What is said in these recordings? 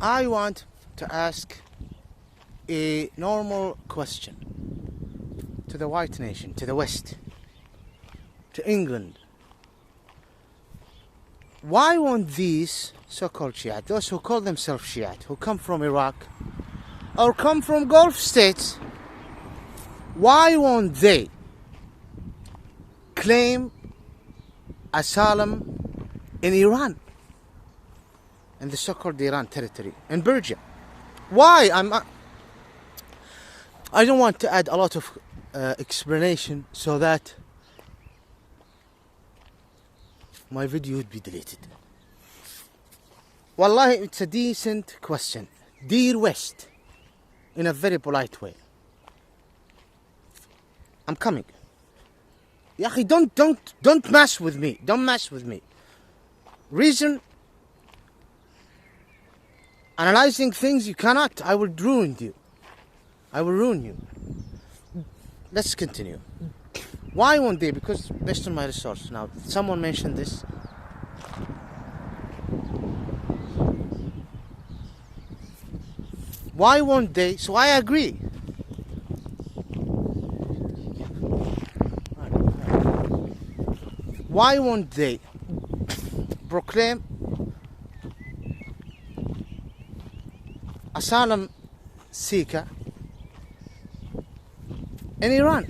I want to ask a normal question to the white nation, to the West, to England. Why won't these so-called Shiite, those who call themselves Shiite, who come from Iraq or come from Gulf states, why won't they claim asylum in Iran, in the so-called Iran territory, in Persia? Why? I don't want to add a lot of explanation so that my video would be deleted. Wallahi, it's a decent question. Dear West, in a very polite way. I'm coming. Ya akhi, don't mess with me. Don't mess with me. Reason, analyzing things you cannot. I will ruin you. I will ruin you. Let's continue. Why won't they? Because based on my resource. Now, someone mentioned this. Why won't they? So I agree. Why won't they proclaim asylum seeker in Iran?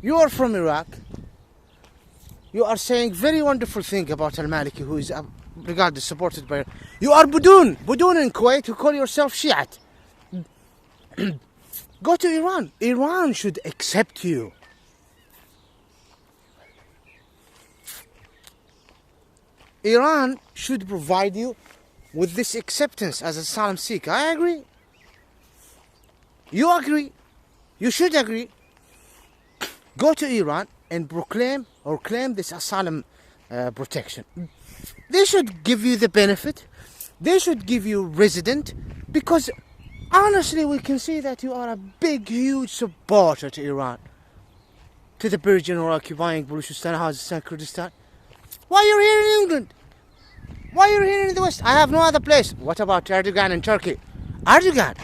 You are from Iraq. You are saying very wonderful thing about Al-Maliki, who is regarded supported by. You are Budun in Kuwait, who call yourself Shiite. Go to Iran. Iran should accept you. Iran should provide you with this acceptance as asylum seeker. I agree. You agree. You should agree. Go to Iran and proclaim or claim this asylum protection. They should give you the benefit. They should give you resident, because honestly we can see that you are a big, huge supporter to Iran, to the Persian or occupying Baluchistan, Khuzestan, Kurdistan. Why you're here in England? Why you're here in the West? I have no other place. What about Erdogan in Turkey? Erdogan,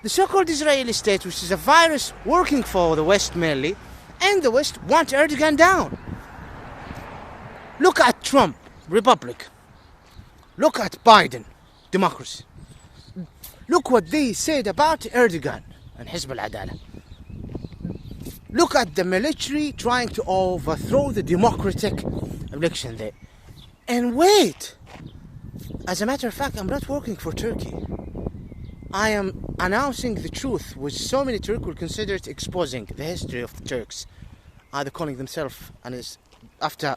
the so-called Israeli state, which is a virus working for the West mainly, and the West want Erdogan down. Look at Trump, Republic. Look at Biden, democracy. Look what they said about Erdogan and Hizb al-Adala. Look at the military trying to overthrow the democratic election there. And wait, as a matter of fact, I'm not working for Turkey. I am announcing the truth, which so many Turks will consider it exposing the history of the Turks. Either calling themselves, and is after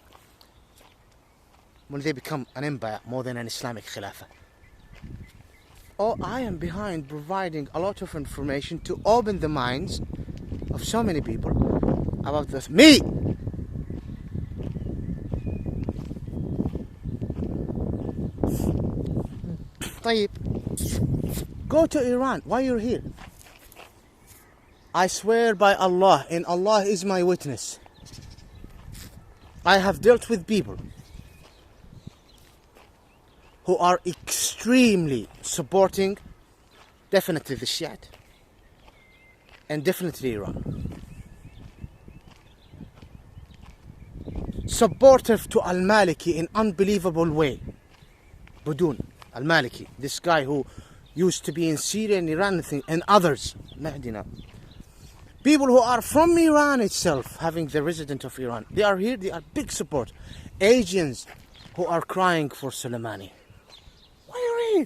when they become an empire more than an Islamic Khilafah. Or I am behind providing a lot of information to open the minds of so many people about this. Me! طيب. Go to Iran. Why you're here? I swear by Allah, and Allah is my witness, I have dealt with people who are extremely supporting definitely the Shiite and definitely Iran. Supportive to Al-Maliki in unbelievable way. Budun, Al-Maliki, this guy who used to be in Syria and Iran and others. Mahdina. People who are from Iran itself, having the resident of Iran, they are here, they are big support. Asians who are crying for Soleimani. Why are you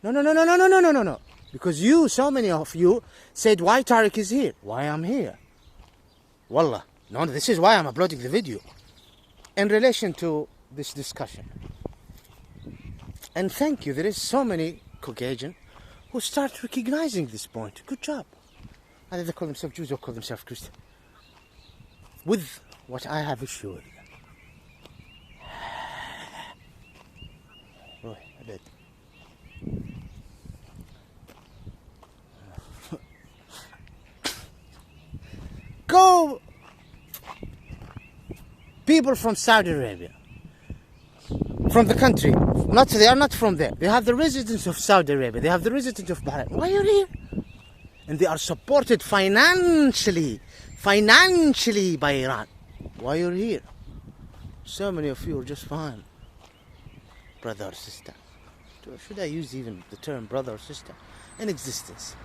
here? No. Because you, so many of you, said why Tariq is here. Why I'm here. Wallah. No, this is why I'm uploading the video. In relation to this discussion. And thank you, there is so many Caucasian who start recognizing this point. Good job. Either they call themselves Jews or call themselves Christian. With what I have issue with. Oh, I did. Go, people from Saudi Arabia, from the country. They are not from there. They have the residence of Saudi Arabia. They have the residence of Bahrain. Why are you here? And they are supported financially by Iran. Why are you here? So many of you are just fine, brother or sister. Should I use even the term brother or sister in existence?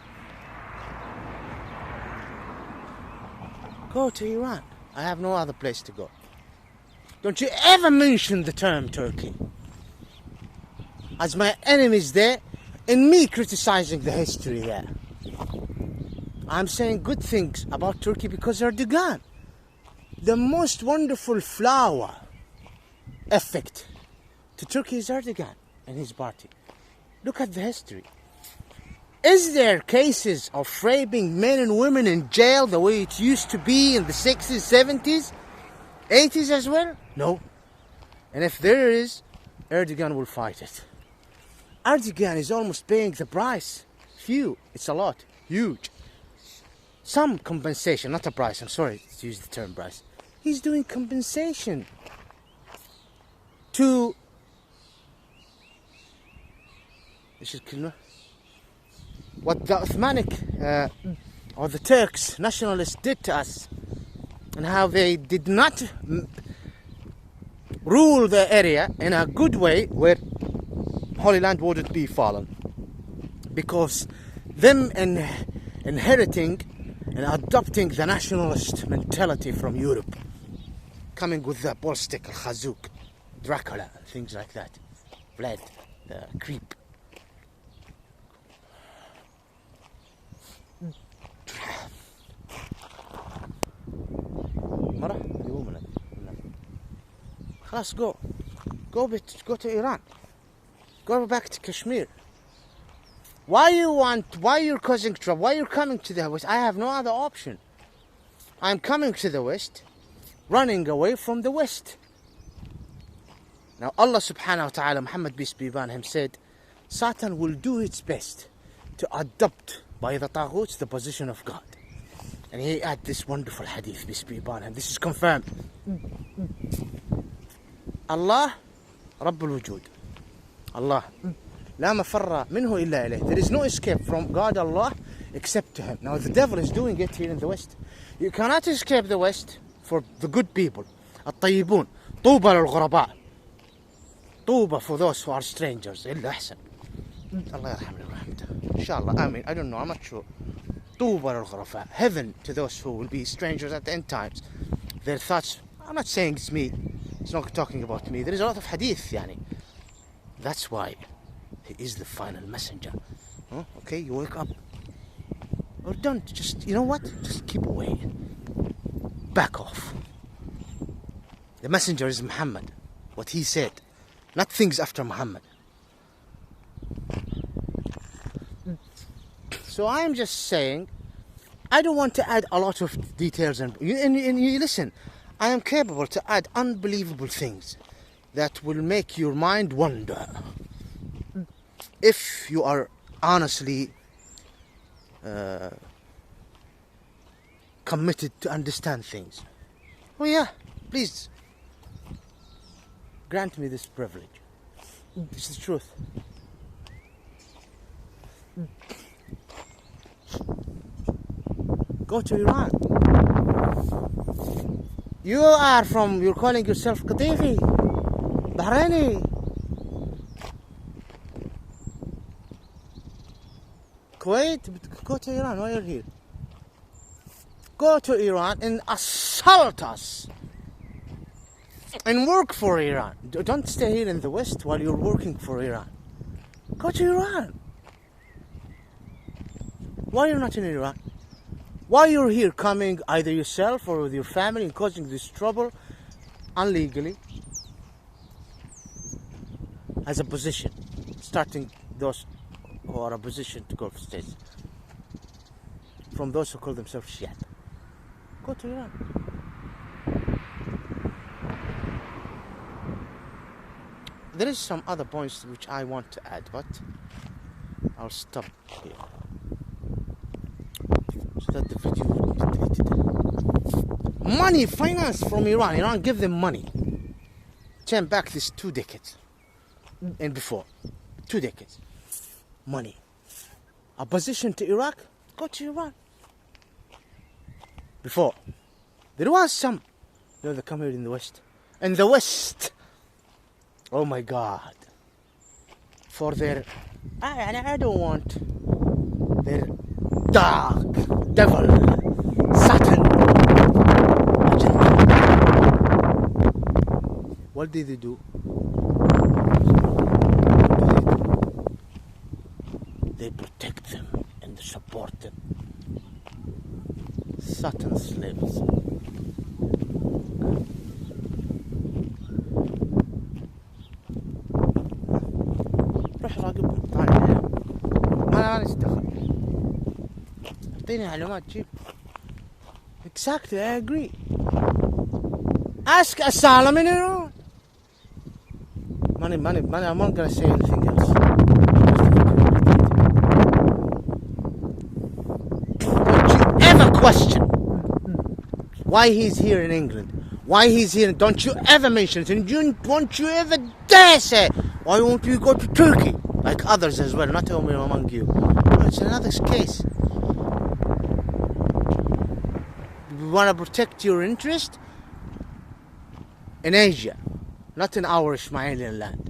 Go to Iran. I have no other place to go. Don't you ever mention the term Turkey, as my enemies there and me criticizing the history there. I'm saying good things about Turkey because Erdogan, the most wonderful flower effect to Turkey is Erdogan and his party. Look at the history. Is there cases of raping men and women in jail the way it used to be in the 60s, 70s, 80s as well? No. And if there is, Erdogan will fight it. Erdogan is almost paying the price. Few, it's a lot, huge. Some compensation, not a price, I'm sorry to use the term price. He's doing compensation to what the Ottomanic or the Turks nationalists did to us, and how they did not rule the area in a good way where Holy Land wouldn't be fallen, because them inheriting and adopting the nationalist mentality from Europe, coming with the ball stick, Khazuk, Dracula, things like that, Vlad, the creep. Let's go to Iran, go back to Kashmir. Why you're causing trouble? Why you're coming to the West? I have no other option. I'm coming to the West, running away from the West. Now Allah subhanahu wa ta'ala, Muhammad peace be upon him, said Satan will do its best to adopt by the Taghuts the position of God. And he had this wonderful hadith, peace be upon him. This is confirmed. Allah Rabbul Wujud. Allah. لا مفر منه إلا إليه. There is no escape from God Allah except to him. Now the devil is doing it here in the West. You cannot escape the West for the good people. الطيبون. طوبى للغرباء. طوبى for those who are strangers. إلا أحسن. الله يرحمنا ورحمته. Inshallah. I mean, I don't know. I'm not sure. طوبى للغرباء. Heaven to those who will be strangers at the end times. Their thoughts. I'm not saying it's me. It's not talking about me. There is a lot of hadith, yani. That's why he is the final messenger. Okay, you wake up. Or don't. Just, you know what? Just keep away. Back off. The messenger is Muhammad. What he said. Not things after Muhammad. So I'm just saying, I don't want to add a lot of details. And you listen, I am capable to add unbelievable things that will make your mind wonder. If you are honestly committed to understand things. Oh yeah, please grant me this privilege. It's the truth. Go to Iran. You're calling yourself Qadifi, Bahraini. Kuwait, go to Iran. Why are you here? Go to Iran and assault us and work for Iran. Don't stay here in the West while you're working for Iran. Go to Iran. Why you're not in Iran? Why you're here coming either yourself or with your family and causing this trouble illegally as a position, starting those who are opposition to Gulf states, from those who call themselves Shia. Go to Iran. There is some other points which I want to add, but I'll stop here so that the video will be deleted. Money, finance from Iran. Iran give them money. Turn back this 2 decades. and before. 2 decades. Money. Opposition to Iraq, go to Iran. Before, there was some, they come here in the West. In the West, oh my God, for their, I don't want their dark devil, Satan agenda. What did they do? They protect them and support them. Satan slaves. روح راقبهم طالع عليهم. ما نتدخل. اعطيني معلومات جيب. Exactly, I agree. Ask ASYLUM in Iran. Money, I'm not gonna say anything else. Don't you ever question why he's here in England, why he's here. Don't you ever mention it, and don't you ever dare say, why won't you go to Turkey like others as well, not only among you. It's another case. We want to protect your interest in Asia, not in our Ismailian land.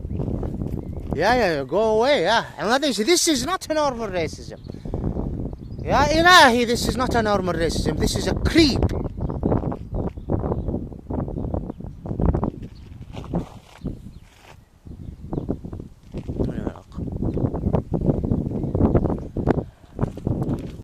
Yeah, go away, yeah. And this is not a normal racism. Yeah, Ilahi, this is not a normal racism. This is a creep.